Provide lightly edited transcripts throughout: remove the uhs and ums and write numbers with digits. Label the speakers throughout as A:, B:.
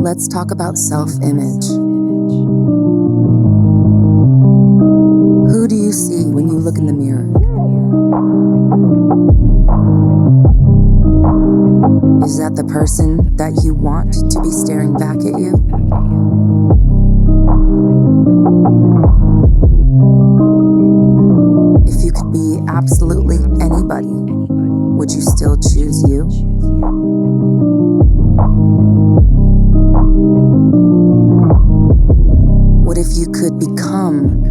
A: Let's talk about self-image. Who do you see when you look in the mirror? Is that the person that you want to be staring back at you? If you could be absolutely anybody, would you still choose you? What if you could become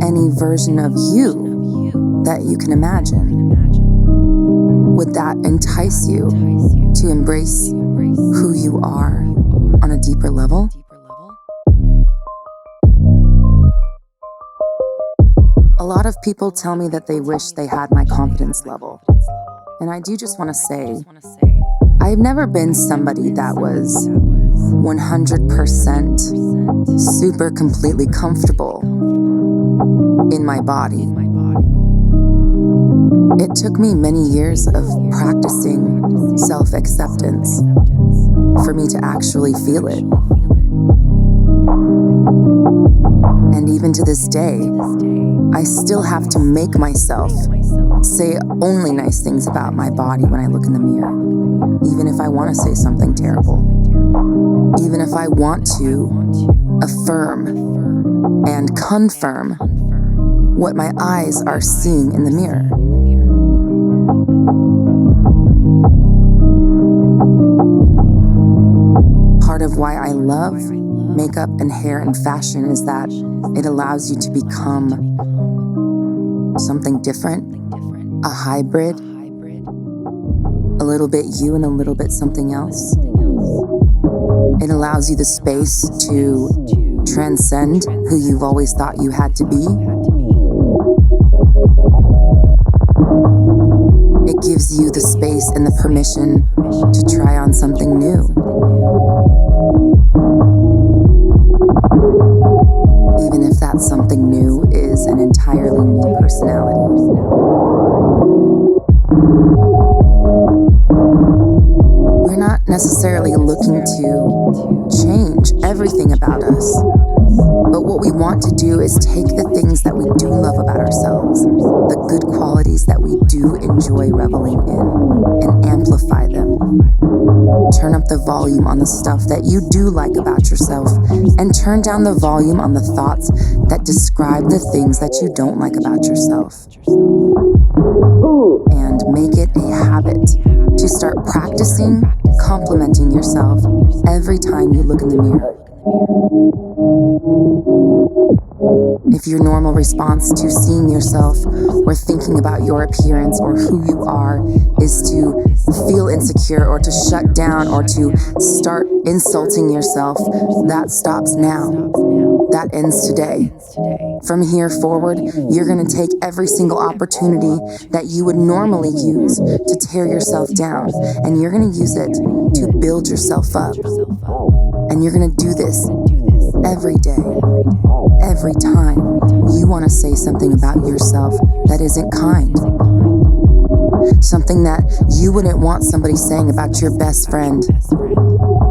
A: any version of you that you can imagine? Would that entice you to embrace who you are on a deeper level? A lot of people tell me that they wish they had my confidence level. And I do just want to say, I've never been somebody that was 100% super completely comfortable in my body. It took me many years of practicing self-acceptance for me to actually feel it. And even to this day, I still have to make myself say only nice things about my body when I look in the mirror, even if I want to say something terrible, even if I want to affirm and confirm what my eyes are seeing in the mirror. Part of why I love makeup and hair and fashion is that it allows you to become something different, a hybrid, a little bit you and a little bit something else. It allows you the space to transcend who you've always thought you had to be. It gives you the space and the permission to try on something new. Even if that something new is an entirely new personality. We're not necessarily looking to change everything about us, but what we want to do is take the things that we do love about ourselves, the good qualities that we do enjoy reveling in, and amplify them. Turn up the volume on the stuff that you do like about yourself, and turn down the volume on the thoughts that describe the things that you don't like about yourself. And make it a habit to start practicing complimenting yourself every time you look in the mirror. If your normal response to seeing yourself or thinking about your appearance or who you are is to feel insecure or to shut down or to start insulting yourself, that stops now. That ends today. From here forward, you're going to take every single opportunity that you would normally use to tear yourself down, and you're going to use it to build yourself up. And you're going to do this every day, every time you want to say something about yourself that isn't kind. Something that you wouldn't want somebody saying about your best friend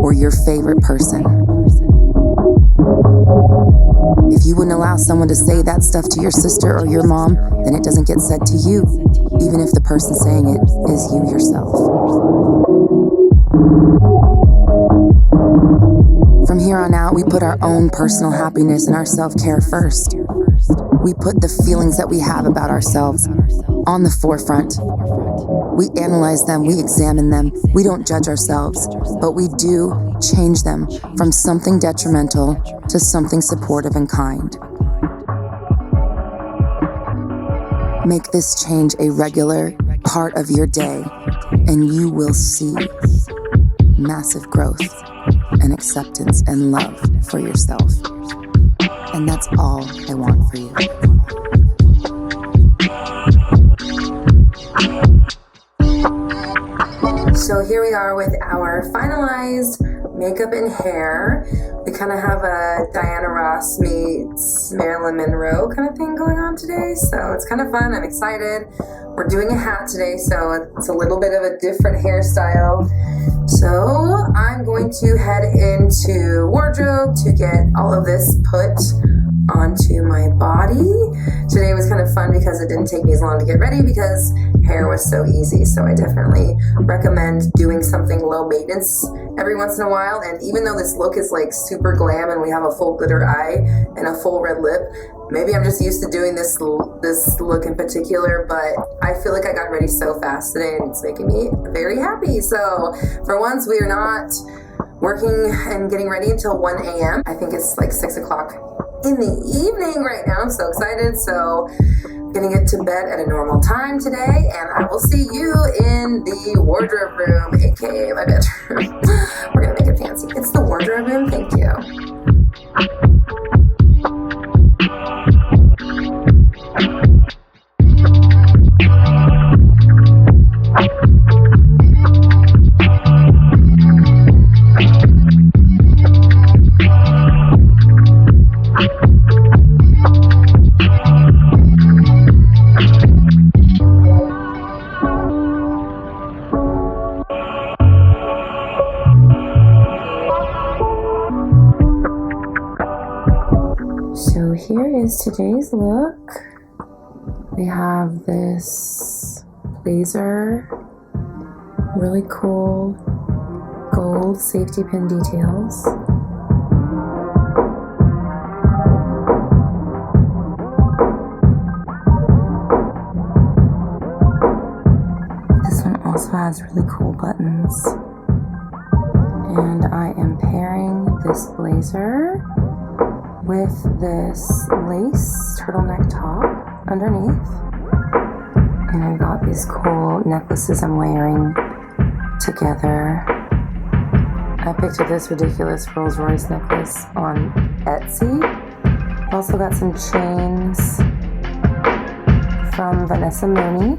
A: or your favorite person. If you wouldn't allow someone to say that stuff to your sister or your mom, then it doesn't get said to you, even if the person saying it is you yourself. From here on out, we put our own personal happiness and our self-care first. We put the feelings that we have about ourselves on the forefront. We analyze them, we examine them, we don't judge ourselves, but we do change them from something detrimental to something supportive and kind. Make this change a regular part of your day, and you will see massive growth and acceptance and love for yourself. And that's all I want for you. So here we are with our finalized makeup and hair. We kind of have a Diana Ross meets Marilyn Monroe kind of thing going on today, so it's kind of fun. I'm excited. We're doing a hat today, so it's a little bit of a different hairstyle. So I'm going to head into wardrobe to get all of this put onto my body. Today was kind of fun because it didn't take me as long to get ready because hair was so easy. So I definitely recommend doing something low maintenance every once in a while. And even though this look is like super glam and we have a full glitter eye and a full red lip, maybe I'm just used to doing this look in particular, but I feel like I got ready so fast today and it's making me very happy. So for once, we are not working and getting ready until 1 a.m. I think it's like 6 o'clock in the evening right now. I'm so excited. So gonna get to bed at a normal time today, and I will see you in the wardrobe room, aka my bedroom. We're gonna make it fancy. It's the wardrobe room. Thank you. So here is today's look. We have this blazer, really cool gold safety pin details. This one also has really cool buttons. And I am pairing this blazer with this lace turtleneck top underneath. And I've got these cool necklaces I'm layering together. I picked up this ridiculous Rolls Royce necklace on Etsy. Also got some chains from Vanessa Mooney,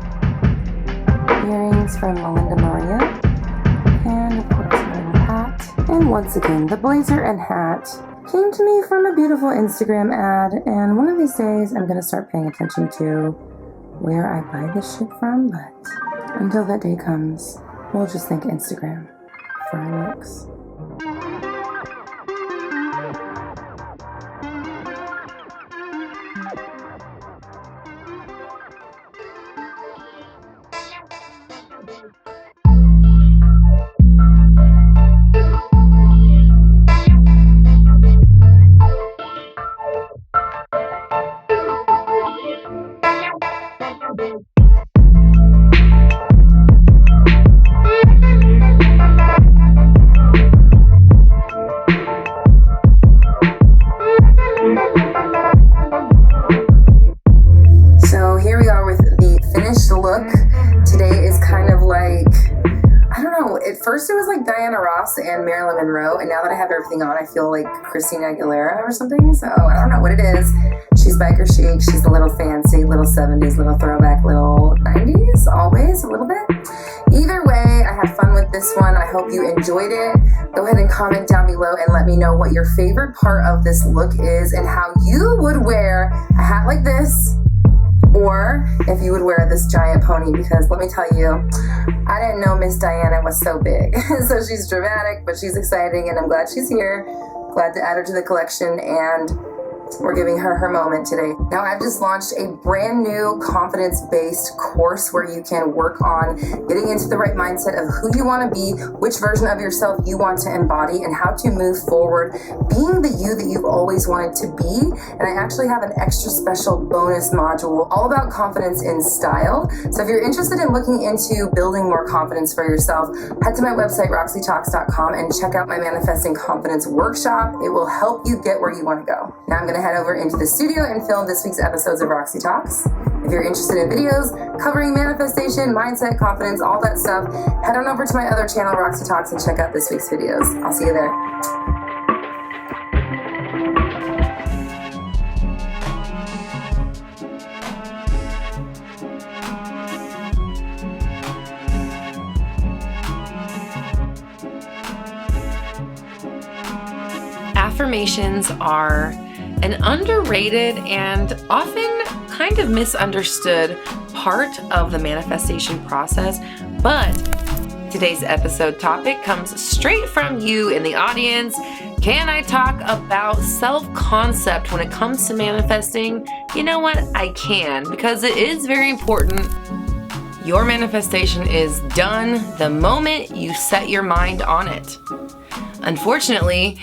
A: earrings from Melinda Maria, and of course my little hat. And once again, the blazer and hat came to me from a beautiful Instagram ad, and one of these days I'm gonna start paying attention to where I buy this shit from, but until that day comes, we'll just thank Instagram for our looks. First it was like Diana Ross and Marilyn Monroe, and now that I have everything on, I feel like Christina Aguilera or something, so I don't know what it is. She's biker chic, she's a little fancy, little 70s, little throwback, little 90s, always a little bit. Either way, I had fun with this one. I hope you enjoyed it. Go ahead and comment down below and let me know what your favorite part of this look is and how you would wear a hat like this, or if you would wear this giant pony, because let me tell you, I didn't know Miss Diana was so big. So she's dramatic, but she's exciting, and I'm glad she's here. Glad to add her to the collection, and we're giving her her moment today. Now, I've just launched a brand new confidence-based course where you can work on getting into the right mindset of who you want to be, which version of yourself you want to embody, and how to move forward being the you that you've always wanted to be. And I actually have an extra special bonus module all about confidence in style. So if you're interested in looking into building more confidence for yourself, head to my website, roxytalks.com, and check out my Manifesting Confidence workshop. It will help you get where you want to go. Now I'm going to head over into the studio and film this week's episodes of Roxy Talks. If you're interested in videos covering manifestation, mindset, confidence, all that stuff, head on over to my other channel, Roxy Talks, and check out this week's videos. I'll see you there.
B: Affirmations are an underrated and often kind of misunderstood part of the manifestation process, but today's episode topic comes straight from you in the audience. Can I talk about self-concept when it comes to manifesting? You know what? I can, because it is very important. Your manifestation is done the moment you set your mind on it. Unfortunately,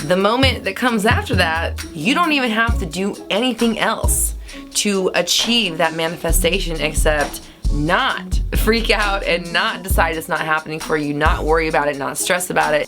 B: the moment that comes after that, you don't even have to do anything else to achieve that manifestation except not freak out and not decide it's not happening for you, not worry about it, not stress about it.